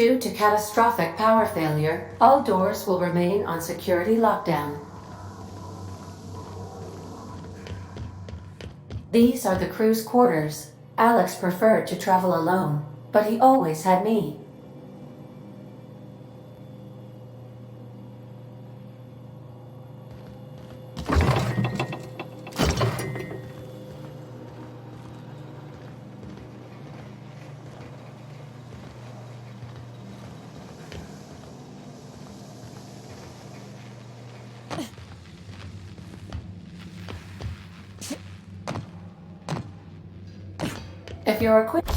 Due to catastrophic power failure, all doors will remain on security lockdown. These are the crew's quarters. Alex preferred to travel alone, but he always had me. If you're equipped...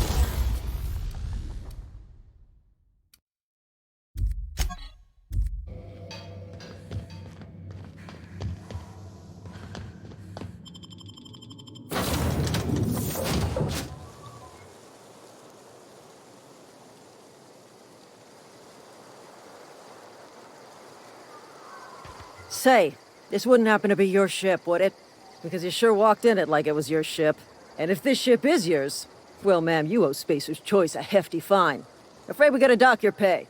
Say, this wouldn't happen to be your ship, would it? Because you sure walked in it like it was your ship. And if this ship is yours, well, ma'am, you owe Spacer's Choice a hefty fine. Afraid we gotta dock your pay.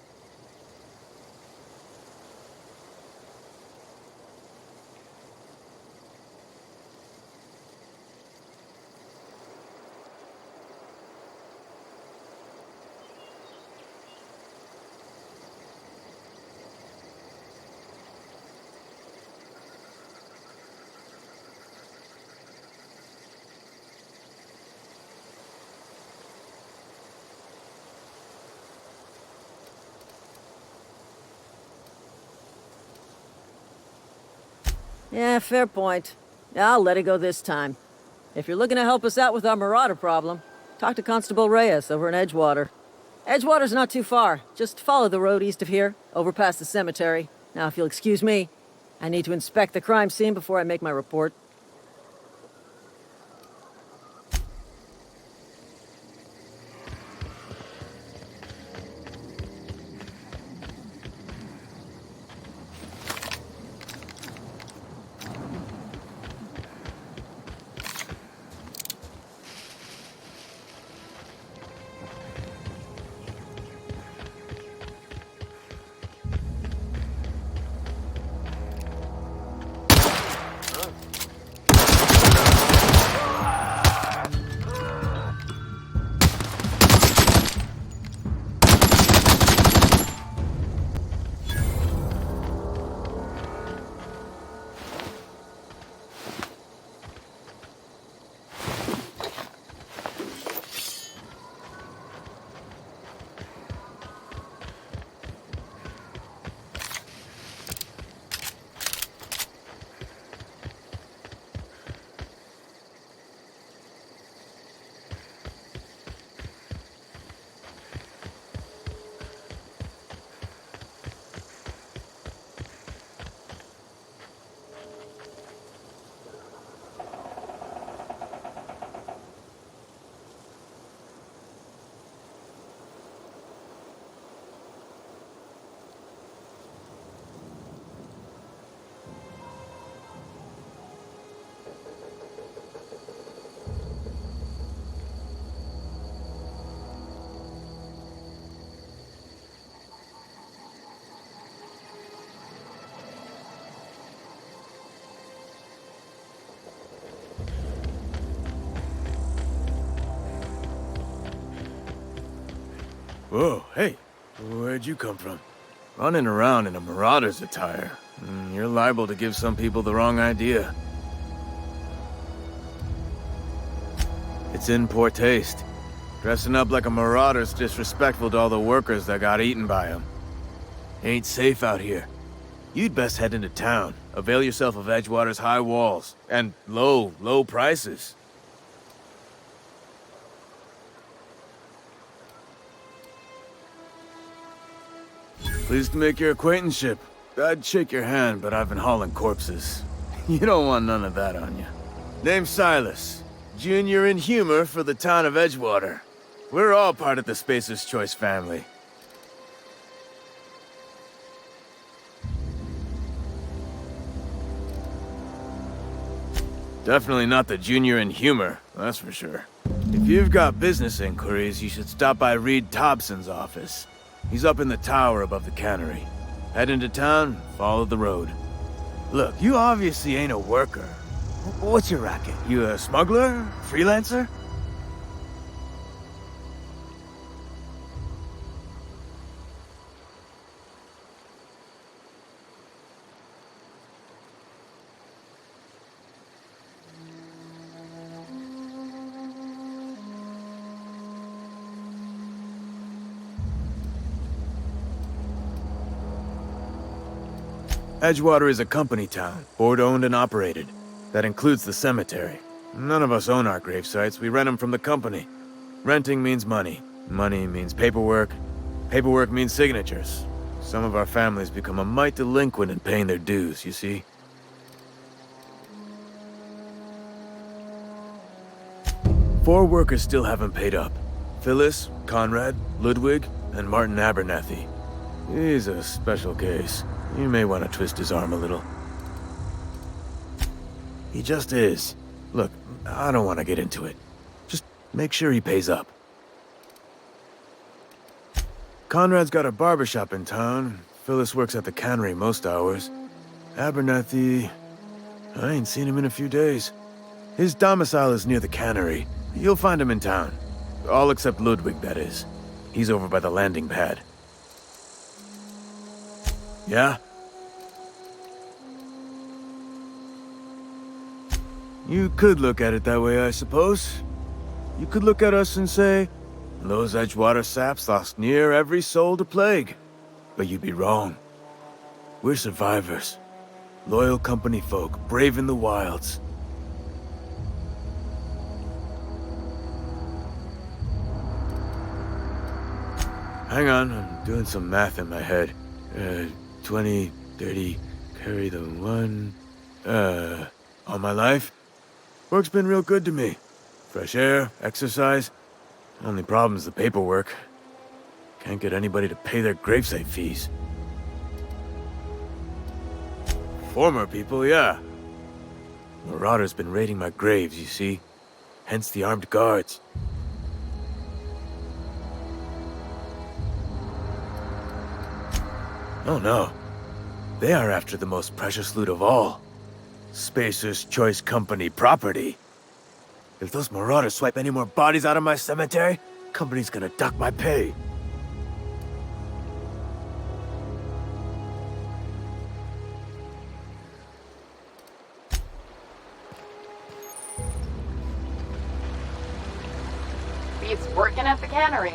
Yeah, fair point. I'll let it go this time. If you're looking to help us out with our marauder problem, talk to Constable Reyes over in Edgewater. Edgewater's not too far. Just follow the road east of here, over past the cemetery. Now, if you'll excuse me, I need to inspect the crime scene before I make my report. Whoa, hey, where'd you come from? Running around in a marauder's attire. You're liable to give some people the wrong idea. It's in poor taste. Dressing up like a marauder's disrespectful to all the workers that got eaten by them. Ain't safe out here. You'd best head into town. Avail yourself of Edgewater's high walls. And low prices. Pleased to make your acquaintanceship. I'd shake your hand, but I've been hauling corpses. You don't want none of that on you. Name's Silas. Junior in humor for the town of Edgewater. We're all part of the Spacer's Choice family. Definitely not the junior in humor, that's for sure. If you've got business inquiries, you should stop by Reed Thompson's office. He's up in the tower above the cannery. Head into town, follow the road. Look, you obviously ain't a worker. What's your racket? You a smuggler? Freelancer? Edgewater is a company town, board-owned and operated. That includes the cemetery. None of us own our grave sites, we rent them from the company. Renting means money. Money means paperwork. Paperwork means signatures. Some of our families become a mite delinquent in paying their dues, you see? Four workers still haven't paid up. Phyllis, Conrad, Ludwig, and Martin Abernathy. He's a special case. You may want to twist his arm a little. He just is. Look, I don't want to get into it. Just make sure he pays up. Conrad's got a barbershop in town. Phyllis works at the cannery most hours. Abernathy... I ain't seen him in a few days. His domicile is near the cannery. You'll find him in town. All except Ludwig, that is. He's over by the landing pad. Yeah? You could look at it that way, I suppose. You could look at us and say, those Edgewater saps lost near every soul to plague. But you'd be wrong. We're survivors. Loyal company folk, braving the wilds. Hang on, I'm doing some math in my head. 20, 30, carry the one... all my life? Work's been real good to me. Fresh air, exercise. Only problem's the paperwork. Can't get anybody to pay their gravesite fees. Former people, yeah. Marauders been raiding my graves, you see. Hence the armed guards. Oh no. They are after the most precious loot of all. Spacer's Choice Company property. If those marauders swipe any more bodies out of my cemetery, company's gonna duck my pay. Beats working at the cannery.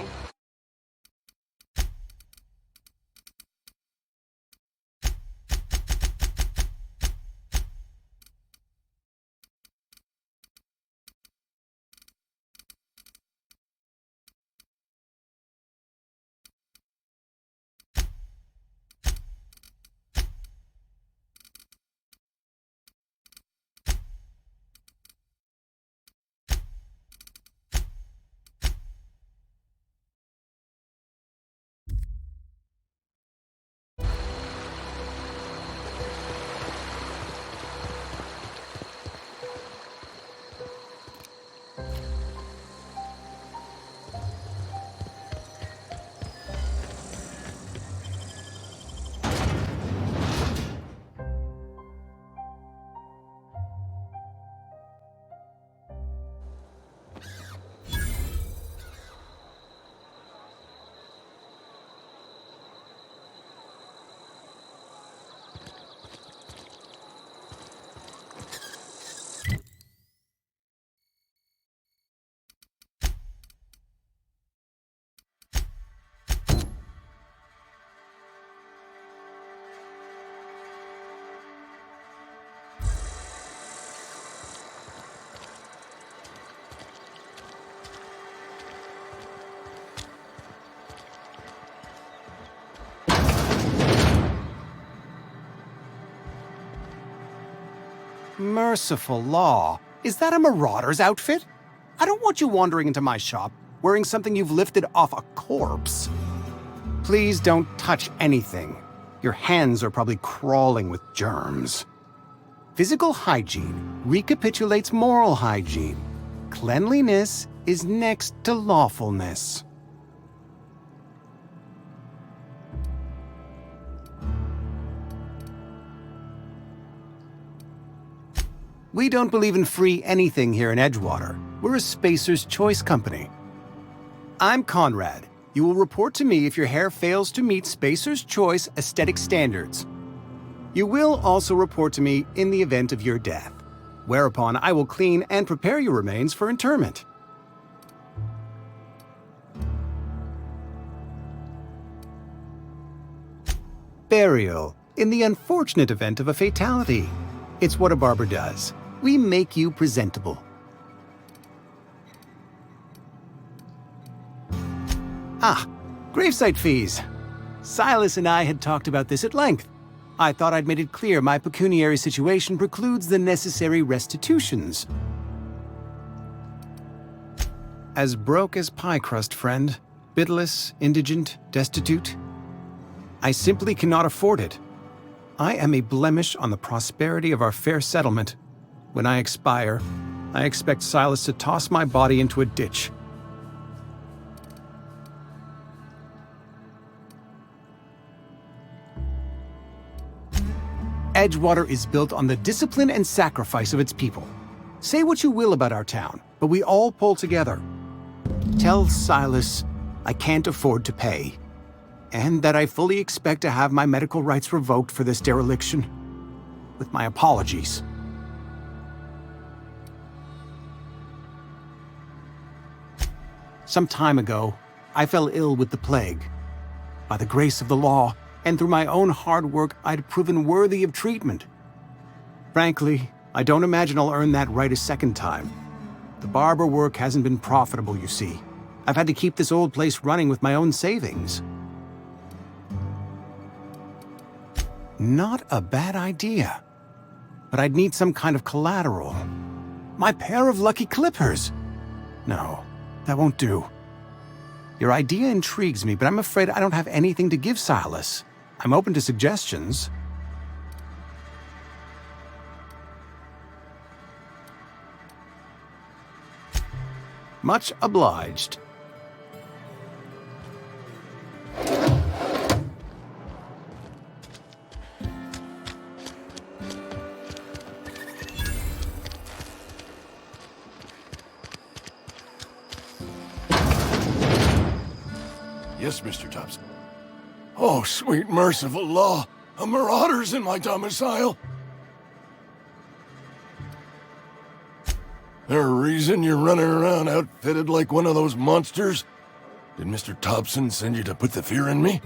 Merciful law. Is that a marauder's outfit? I don't want you wandering into my shop wearing something you've lifted off a corpse. Please don't touch anything. Your hands are probably crawling with germs. Physical hygiene recapitulates moral hygiene. Cleanliness is next to lawfulness. We don't believe in free anything here in Edgewater. We're a Spacer's Choice company. I'm Conrad. You will report to me if your hair fails to meet Spacer's Choice aesthetic standards. You will also report to me in the event of your death, whereupon I will clean and prepare your remains for interment. Burial, in the unfortunate event of a fatality. It's what a barber does. We make you presentable. Ah, gravesite fees. Silas and I had talked about this at length. I thought I'd made it clear my pecuniary situation precludes the necessary restitutions. As broke as pie crust, friend. Bitless, indigent, destitute. I simply cannot afford it. I am a blemish on the prosperity of our fair settlement. When I expire, I expect Silas to toss my body into a ditch. Edgewater is built on the discipline and sacrifice of its people. Say what you will about our town, but we all pull together. Tell Silas I can't afford to pay, and that I fully expect to have my medical rights revoked for this dereliction. With my apologies. Some time ago, I fell ill with the plague. By the grace of the law, and through my own hard work, I'd proven worthy of treatment. Frankly, I don't imagine I'll earn that right a second time. The barber work hasn't been profitable, you see. I've had to keep this old place running with my own savings. Not a bad idea. But I'd need some kind of collateral. My pair of lucky clippers. No, that won't do. Your idea intrigues me, but I'm afraid I don't have anything to give Silas. I'm open to suggestions. Much obliged. Yes, Mr. Thompson. Oh, sweet merciful law! A marauder's in my domicile! There a reason you're running around outfitted like one of those monsters? Did Mr. Thompson send you to put the fear in me?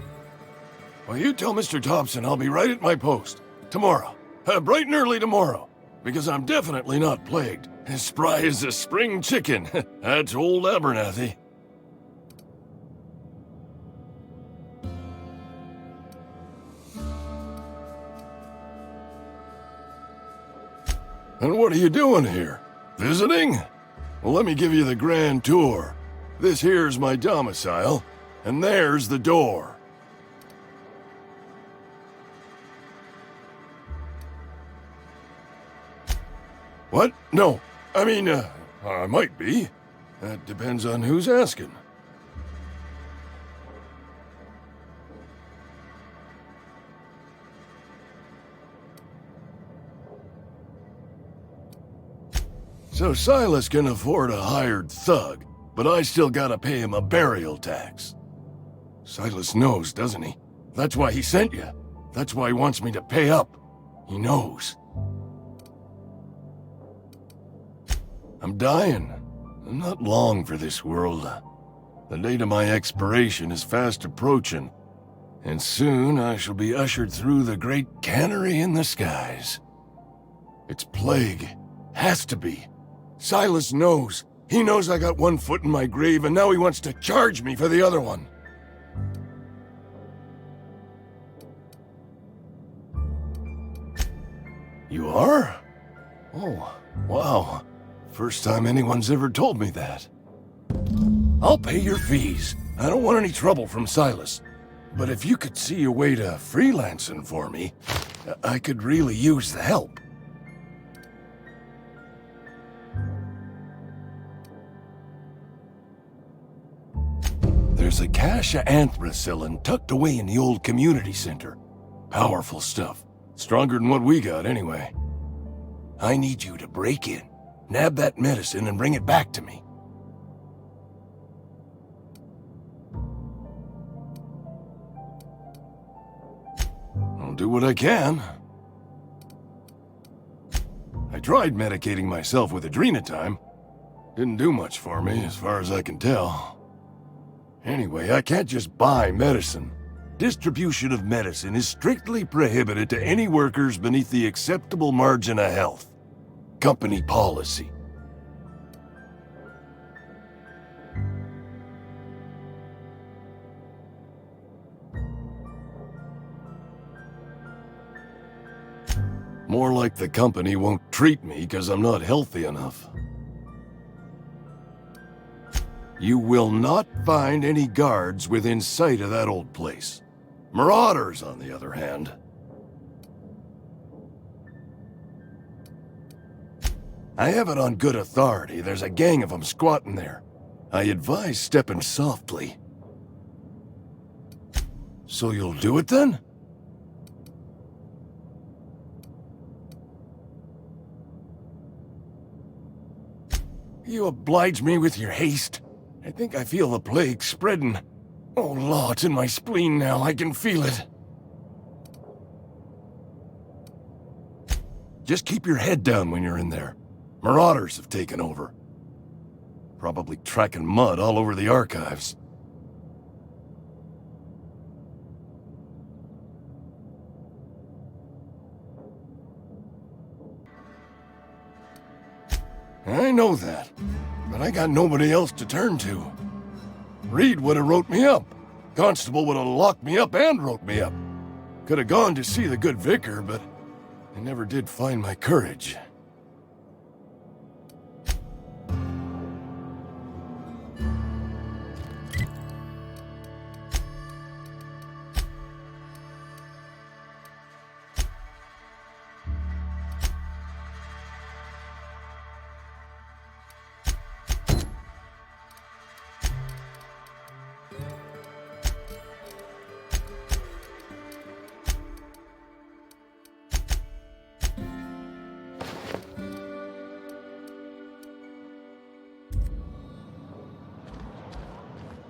Well, you tell Mr. Thompson I'll be right at my post. Tomorrow. Bright and early tomorrow. Because I'm definitely not plagued. As spry as a spring chicken. That's old Abernathy. And what are you doing here? Visiting? Well, let me give you the grand tour. This here's my domicile, and there's the door. What? No. I mean, I might be. That depends on who's asking. So Silas can afford a hired thug, but I still gotta pay him a burial tax. Silas knows, doesn't he? That's why he sent you. That's why he wants me to pay up. He knows. I'm dying. I'm not long for this world. The date of my expiration is fast approaching, and soon I shall be ushered through the great cannery in the skies. It's plague. Has to be. Silas knows. He knows I got one foot in my grave, and now he wants to charge me for the other one. You are? Oh, wow. First time anyone's ever told me that. I'll pay your fees. I don't want any trouble from Silas. But if you could see a way to freelancing for me, I could really use the help. There's a cache of anthracillin tucked away in the old community center. Powerful stuff. Stronger than what we got, anyway. I need you to break in, nab that medicine, and bring it back to me. I'll do what I can. I tried medicating myself with adrenatime. Didn't do much for me, as far as I can tell. Anyway, I can't just buy medicine. Distribution of medicine is strictly prohibited to any workers beneath the acceptable margin of health. Company policy. More like the company won't treat me because I'm not healthy enough. You will not find any guards within sight of that old place. Marauders, on the other hand. I have it on good authority there's a gang of them squatting there. I advise stepping softly. So you'll do it then? You oblige me with your haste. I think I feel the plague spreading. Oh, Law, it's in my spleen now. I can feel it. Just keep your head down when you're in there. Marauders have taken over. Probably tracking mud all over the archives. I know that, but I got nobody else to turn to. Reed would have wrote me up. Constable would have locked me up and wrote me up. Could have gone to see the good vicar, but I never did find my courage.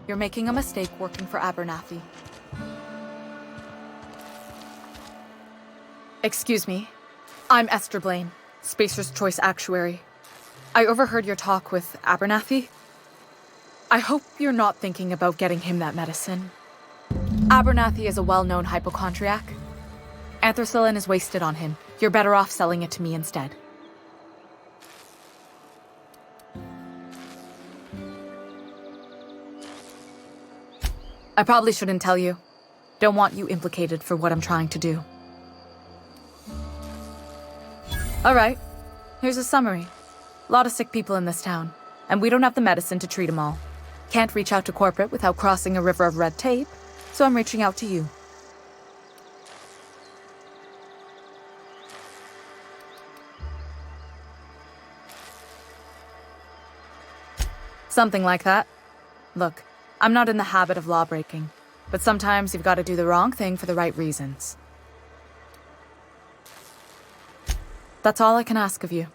You're making a mistake working for Abernathy. Excuse me. I'm Esther Blaine, Spacer's Choice Actuary. I overheard your talk with Abernathy. I hope you're not thinking about getting him that medicine. Abernathy is a well-known hypochondriac. Anthracillin is wasted on him. You're better off selling it to me instead. I probably shouldn't tell you. Don't want you implicated for what I'm trying to do. Alright, here's a summary. A lot of sick people in this town, and we don't have the medicine to treat them all. Can't reach out to corporate without crossing a river of red tape, so I'm reaching out to you. Something like that. Look, I'm not in the habit of law-breaking, but sometimes you've got to do the wrong thing for the right reasons. That's all I can ask of you.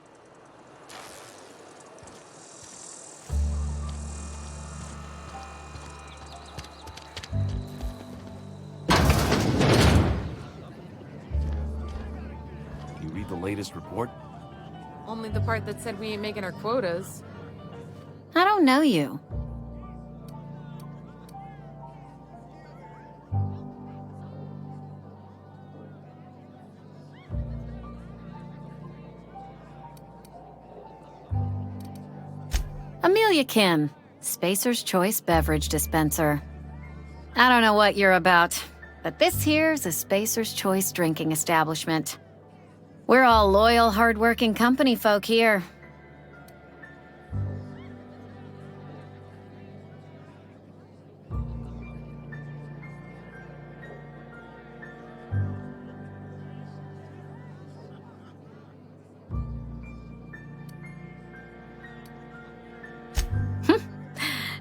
You read the latest report? Only the part that said we ain't making our quotas. I don't know you. Amelia Kim, Spacer's Choice Beverage Dispenser. I don't know what you're about, but this here's a Spacer's Choice drinking establishment. We're all loyal, hard-working company folk here.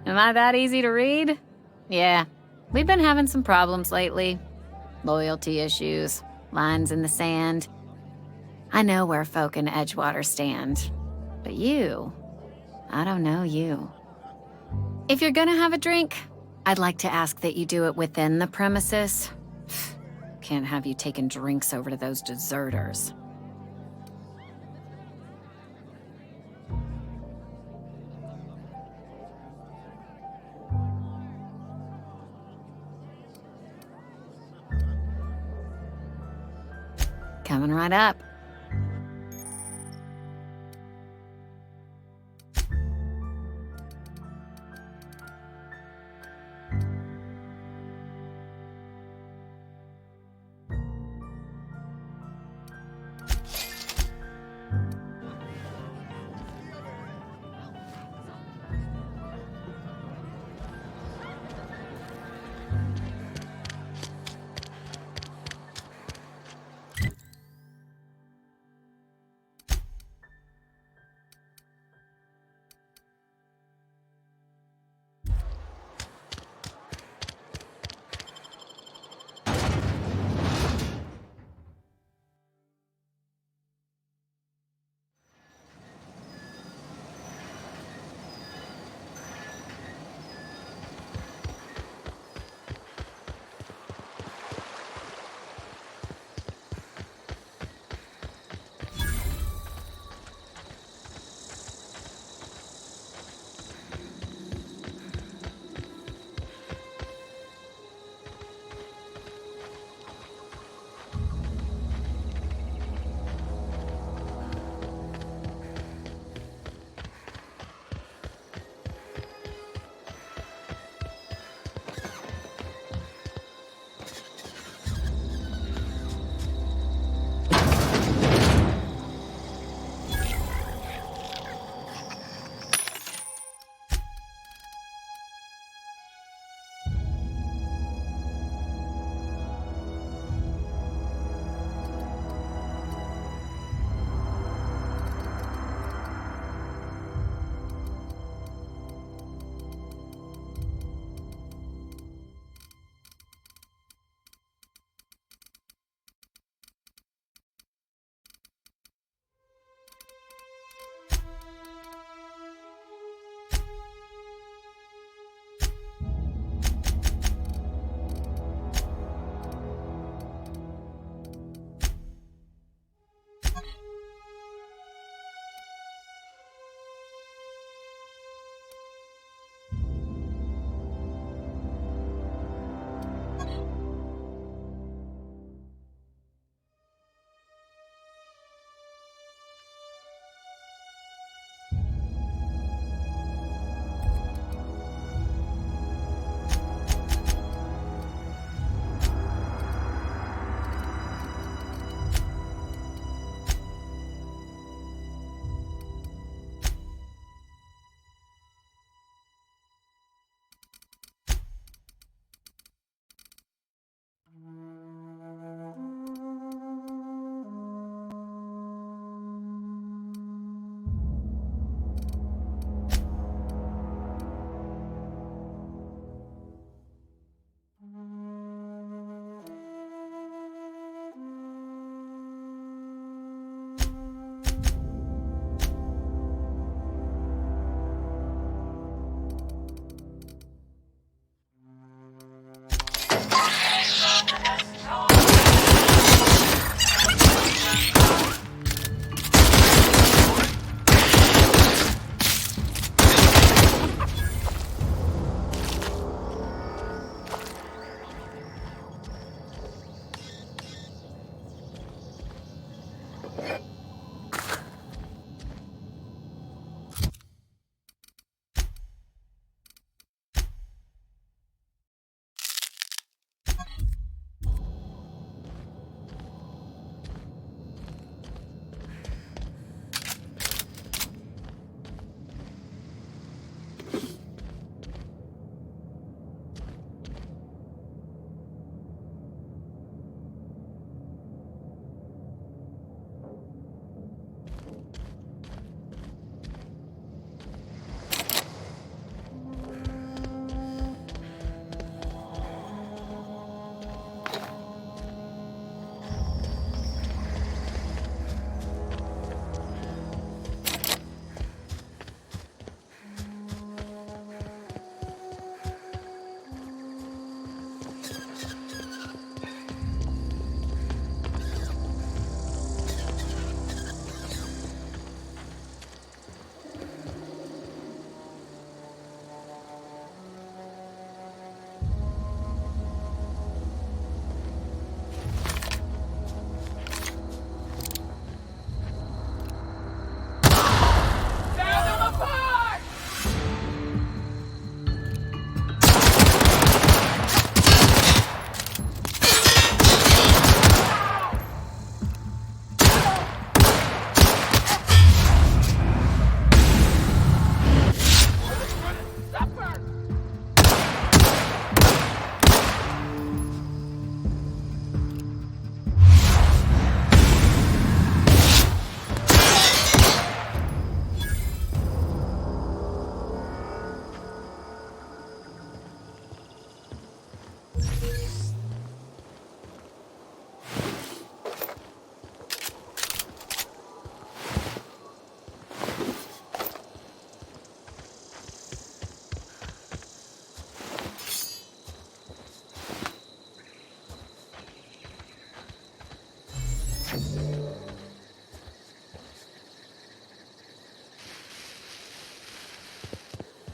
Am I that easy to read? Yeah, we've been having some problems lately. Loyalty issues, lines in the sand. I know where folk in Edgewater stand. But you, I don't know you. If you're gonna have a drink, I'd like to ask that you do it within the premises. Can't have you taking drinks over to those deserters. Coming right up.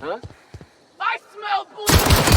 huh? I smell blood!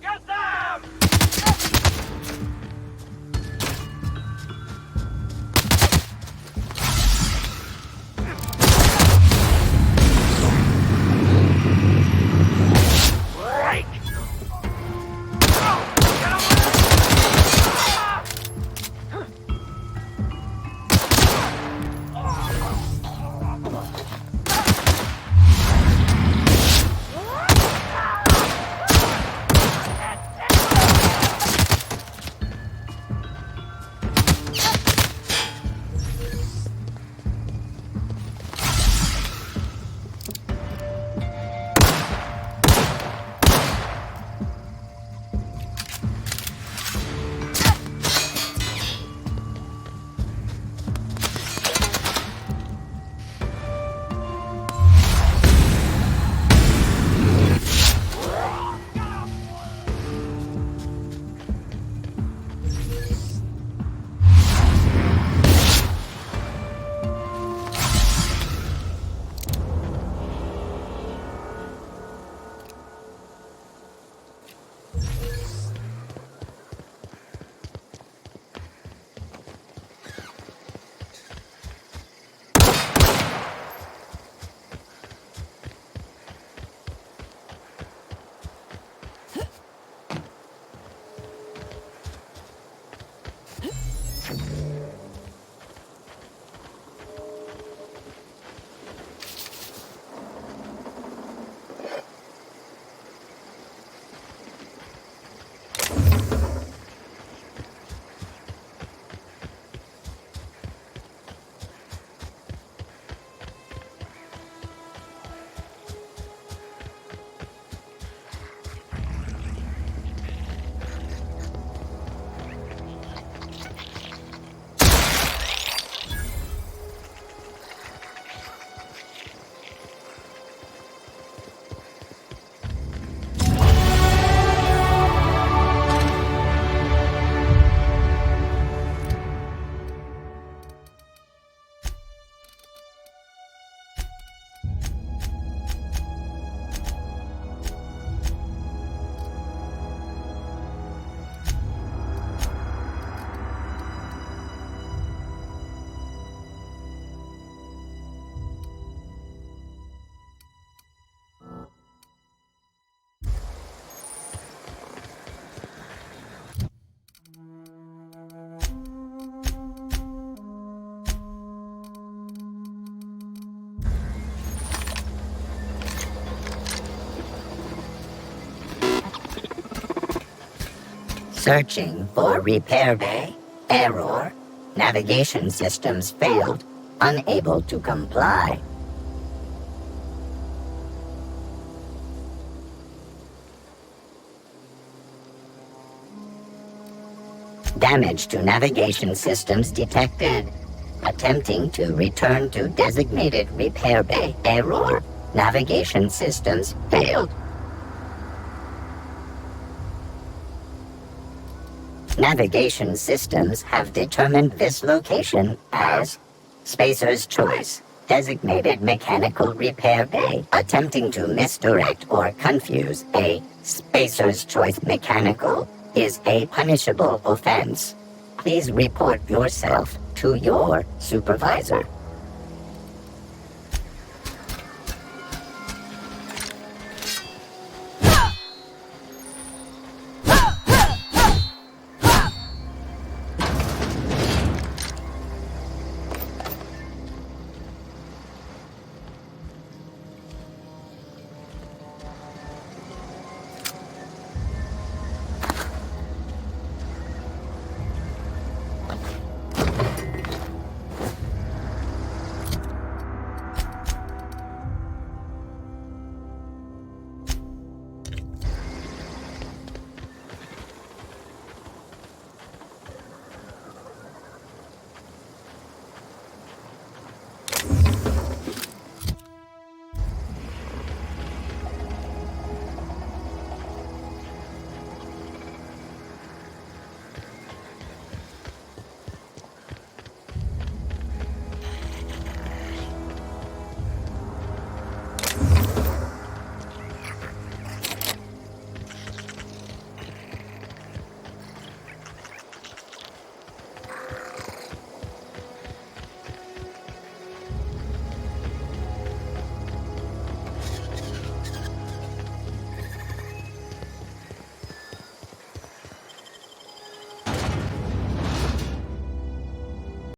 Get them! Searching for repair bay. Error. Navigation systems failed. Unable to comply. Damage to navigation systems detected. Attempting to return to designated repair bay. Error. Navigation systems failed. Navigation systems have determined this location as Spacer's Choice, designated mechanical repair bay. Attempting to misdirect or confuse a Spacer's Choice mechanical is a punishable offense. Please report yourself to your supervisor.